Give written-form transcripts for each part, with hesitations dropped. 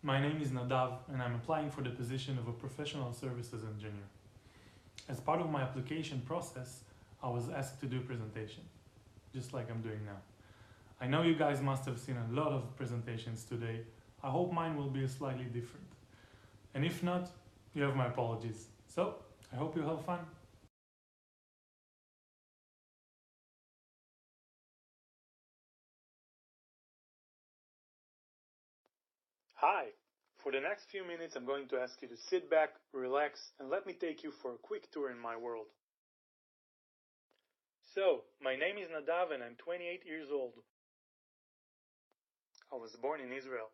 My name is Nadav and I'm applying for the position of a professional services engineer. As part of my application process, I was asked to do a presentation, just like I'm doing now. I know you guys must have seen a lot of presentations today. I hope mine will be slightly different. And if not, you have my apologies. So, I hope you have fun. Hi! For the next few minutes, I'm going to ask you to sit back, relax, and let me take you for a quick tour in my world. So, my name is Nadav and I'm 28 years old. I was born in Israel,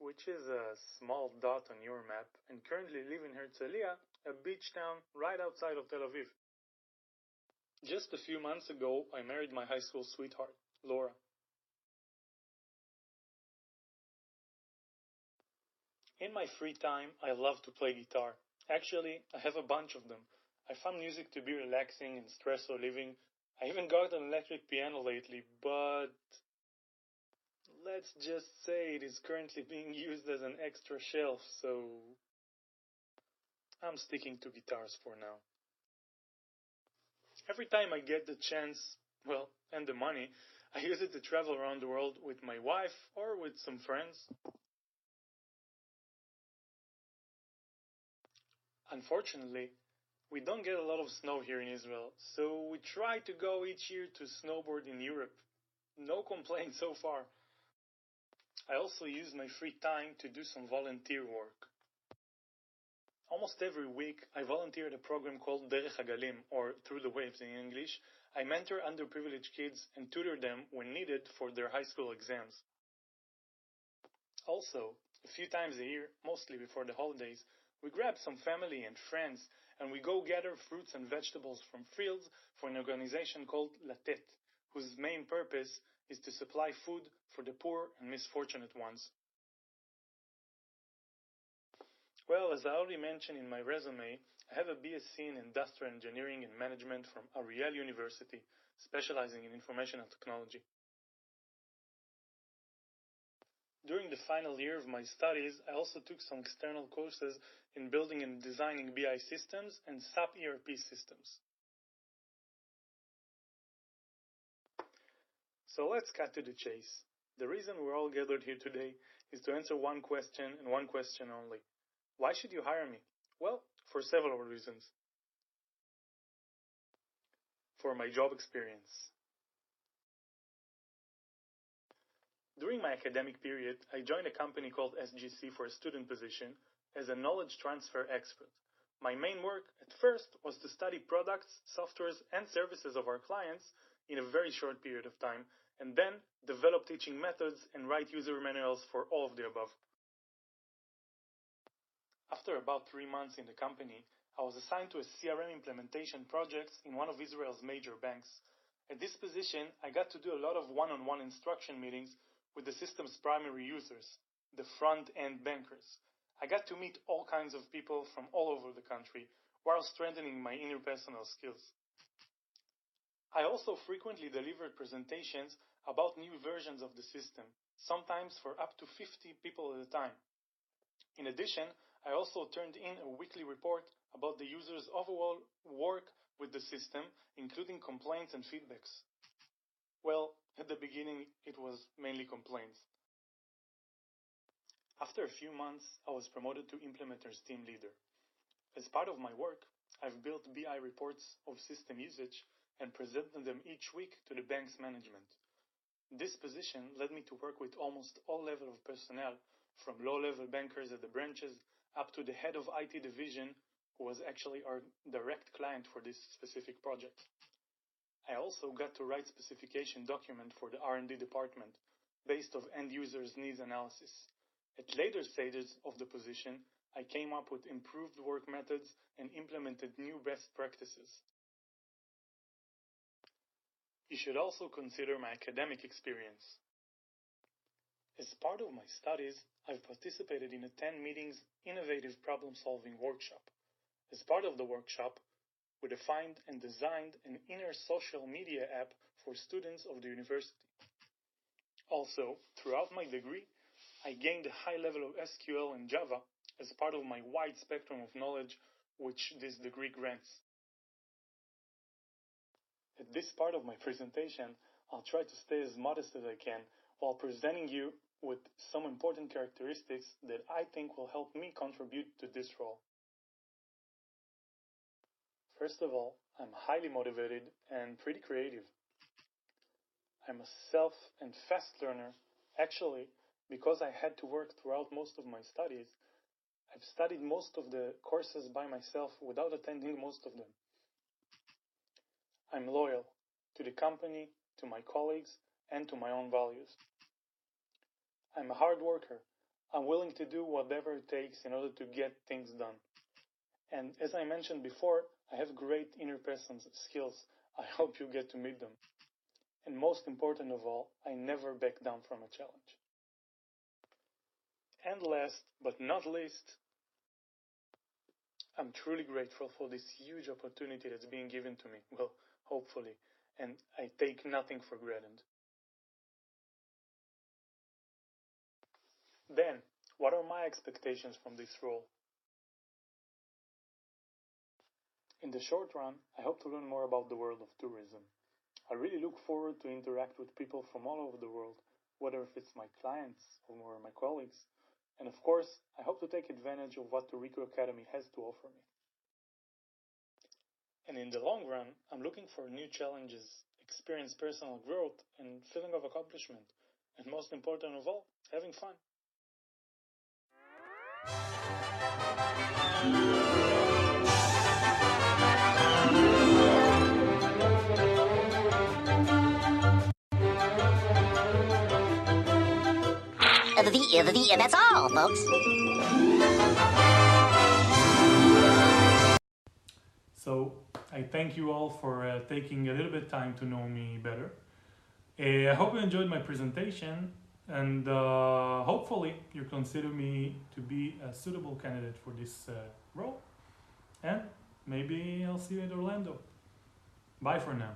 which is a small dot on your map, and currently live in Herzliya, a beach town right outside of Tel Aviv. Just a few months ago, I married my high school sweetheart, Laura. In my free time, I love to play guitar. Actually, I have a bunch of them. I find music to be relaxing and stress relieving. I even got an electric piano lately, but let's just say it is currently being used as an extra shelf, so I'm sticking to guitars for now. Every time I get the chance, well, and the money, I use it to travel around the world with my wife or with some friends. Unfortunately, we don't get a lot of snow here in Israel, so we try to go each year to snowboard in Europe. No complaints so far. I also use my free time to do some volunteer work. Almost every week, I volunteer at a program called Derech Hagalim, or Through the Waves in English. I mentor underprivileged kids and tutor them when needed for their high school exams. Also, a few times a year, mostly before the holidays, we grab some family and friends and we go gather fruits and vegetables from fields for an organization called Latet, whose main purpose is to supply food for the poor and misfortunate ones. Well, as I already mentioned in my resume, I have a BSc in Industrial Engineering and Management from Ariel University, specializing in information and technology. During the final year of my studies, I also took some external courses in building and designing BI systems and SAP ERP systems. So let's cut to the chase. The reason we're all gathered here today is to answer one question and one question only. Why should you hire me? Well, for several reasons. For my job experience. During my academic period, I joined a company called SGC for a student position as a knowledge transfer expert. My main work at first was to study products, softwares, and services of our clients in a very short period of time, and then develop teaching methods and write user manuals for all of the above. After about 3 months in the company, I was assigned to a CRM implementation project in one of Israel's major banks. At this position, I got to do a lot of one-on-one instruction meetings with the system's primary users, the front-end bankers. I got to meet all kinds of people from all over the country while strengthening my interpersonal skills. I also frequently delivered presentations about new versions of the system, sometimes for up to 50 people at a time. In addition, I also turned in a weekly report about the user's overall work with the system, including complaints and feedbacks. Well, at the beginning, it was mainly complaints. After a few months, I was promoted to Implementer's team leader. As part of my work, I've built BI reports of system usage and presented them each week to the bank's management. This position led me to work with almost all levels of personnel, from low-level bankers at the branches up to the head of IT division, who was actually our direct client for this specific project. I also got to write specification document for the R&D department, based of end users' needs analysis. At later stages of the position, I came up with improved work methods and implemented new best practices. You should also consider my academic experience. As part of my studies, I've participated in a 10 meetings innovative problem-solving workshop. As part of the workshop, we defined and designed an inner social media app for students of the university. Also, throughout my degree, I gained a high level of SQL and Java as part of my wide spectrum of knowledge which this degree grants. At this part of my presentation, I'll try to stay as modest as I can while presenting you with some important characteristics that I think will help me contribute to this role. First of all, I'm highly motivated and pretty creative. I'm a self and fast learner. Actually, because I had to work throughout most of my studies, I've studied most of the courses by myself without attending most of them. I'm loyal to the company, to my colleagues, and to my own values. I'm a hard worker. I'm willing to do whatever it takes in order to get things done. And as I mentioned before, I have great interpersonal skills. I hope you get to meet them. And most important of all, I never back down from a challenge. And last but not least, I'm truly grateful for this huge opportunity that's being given to me. Well, hopefully. And I take nothing for granted. Then, what are my expectations from this role? In the short run, I hope to learn more about the world of tourism. I really look forward to interact with people from all over the world, whether if it's my clients or my colleagues. And of course, I hope to take advantage of what TOURICO Academy has to offer me. And in the long run, I'm looking for new challenges, experience personal growth, and feeling of accomplishment. And most important of all, having fun. And that's all, folks. So I thank you all for taking a little bit of time to know me better. I hope you enjoyed my presentation, and hopefully you consider me to be a suitable candidate for this role. And maybe I'll see you in Orlando. Bye for now.